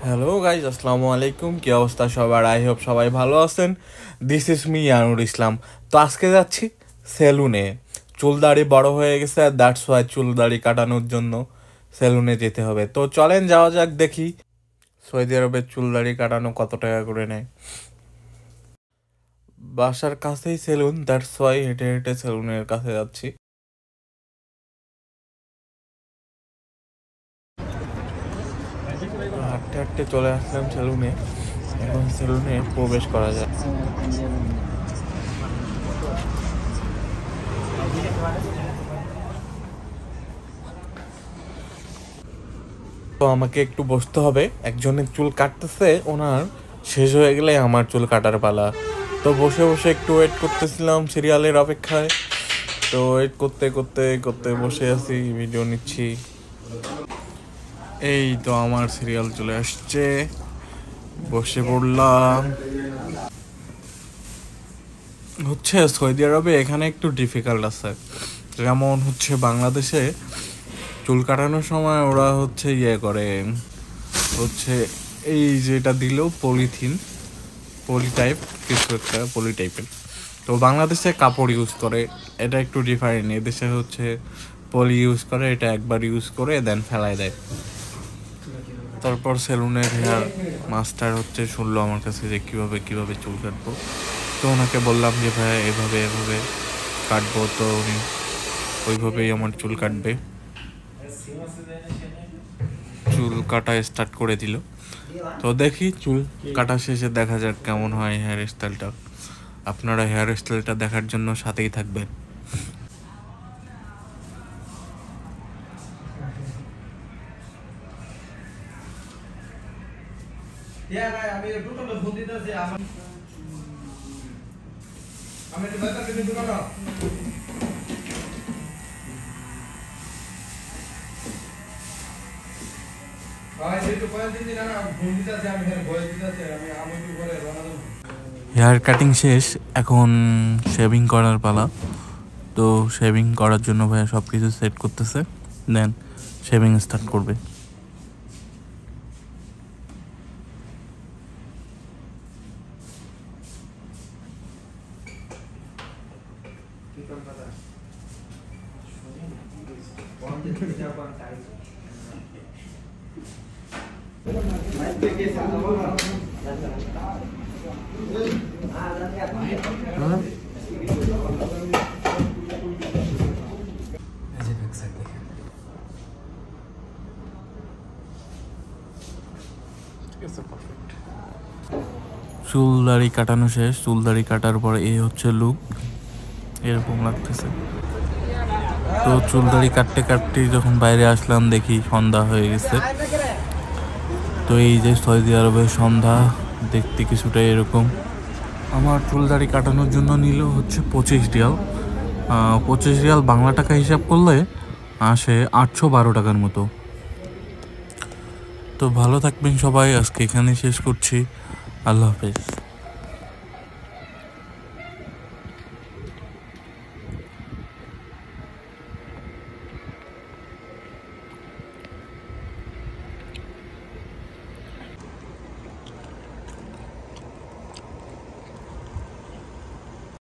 Hello guys, আসসালামু আলাইকুম। কি অবস্থা সবার? আই হোপ সবাই ভালো আছেন। দিস ইজ মি ইয়ানুর ইসলাম। তো আজকে যাচ্ছি সেলুনে। চুল দাড়ি বড় হয়ে গেছে, দ্যাটস ওয়াই চুল দাড়ি কাটানোর জন্য সেলুনে যেতে হবে। তো চলেন যাওয়া যাক, দেখি সৌদি আরবে চুল দাড়ি কাটানো কত টাকা করে নেয়। বাসার কাছেই সেলুন, দ্যাটস ওয়াই হেঁটে হেঁটে সেলুনের কাছে যাচ্ছি। হাঁটতে হাঁটতে চলে আসলাম সেলুনে। এখন সেলুনে প্রবেশ করা যায়। তো আমাকে একটু বসতে হবে, একজনের চুল কাটতেছে, ওনার শেষ হয়ে গেলে আমার চুল কাটার পালা। তো বসে বসে একটু ওয়েট করতেছিলাম সিরিয়ালের অপেক্ষায়। তো ওয়েট করতে করতে করতে বসে আছি, ভিডিও নিচ্ছি। এই তো আমার সিরিয়াল চলে আসছে, বসে পড়লাম। হচ্ছে সৌদি আরবে এখানে একটু ডিফিকাল্ট আছে, যেমন হচ্ছে বাংলাদেশে চুল কাটানোর সময় ওরা হচ্ছে করে হচ্ছে এই যেটা দিল পলি টাইপ কিছু একটা, পলি টাইপের। তো বাংলাদেশে কাপড় ইউজ করে, এটা একটু ডিফারেন্ট। এদেশে হচ্ছে পলি ইউজ করে, এটা একবার ইউজ করে দেন ফেলায় দেয়। তারপর সেলুনের হেয়ার মাস্টার হচ্ছে শুনলো আমার কাছে যে কীভাবে চুল কাটবো। তো ওনাকে বললাম যে ভাই এভাবে কাটবো। তো উনি ওইভাবেই আমার চুল কাটবে। চুল কাটা স্টার্ট করে দিল। তো দেখি চুল কাটা শেষে দেখা যাক কেমন হয় হেয়ার স্টাইলটা। আপনারা হেয়ার স্টাইলটা দেখার জন্য সাথেই থাকবেন। হেয়ার কাটিং শেষ, এখন শেভিং করার পালা। তো শেভিং করার জন্য ভাইয়া সব কিছু সেট করতেছে, দেন শেভিং স্টার্ট করবে। চুল দাড়ি কাটানো শেষ। চুল দাড়ি কাটার পর এই হচ্ছে লুক, এরকম লাগতেছে। তো চুল দাড়ি কাটতে কাটতে যখন বাইরে আসলাম দেখি সন্ধ্যা হয়ে গেছে। তো এই যে সৌদি আরবের সন্ধ্যা দেখতে কিছুটা এরকম। আমার চুল দাড়ি কাটানোর জন্য নিল হচ্ছে 25 রিয়াল। 25 রিয়াল বাংলা টাকা হিসাব করলে আসে 812 টাকার মতো। তো ভালো থাকবেন সবাই, আজকে এখানে শেষ করছি। আল্লাহ হাফেজ।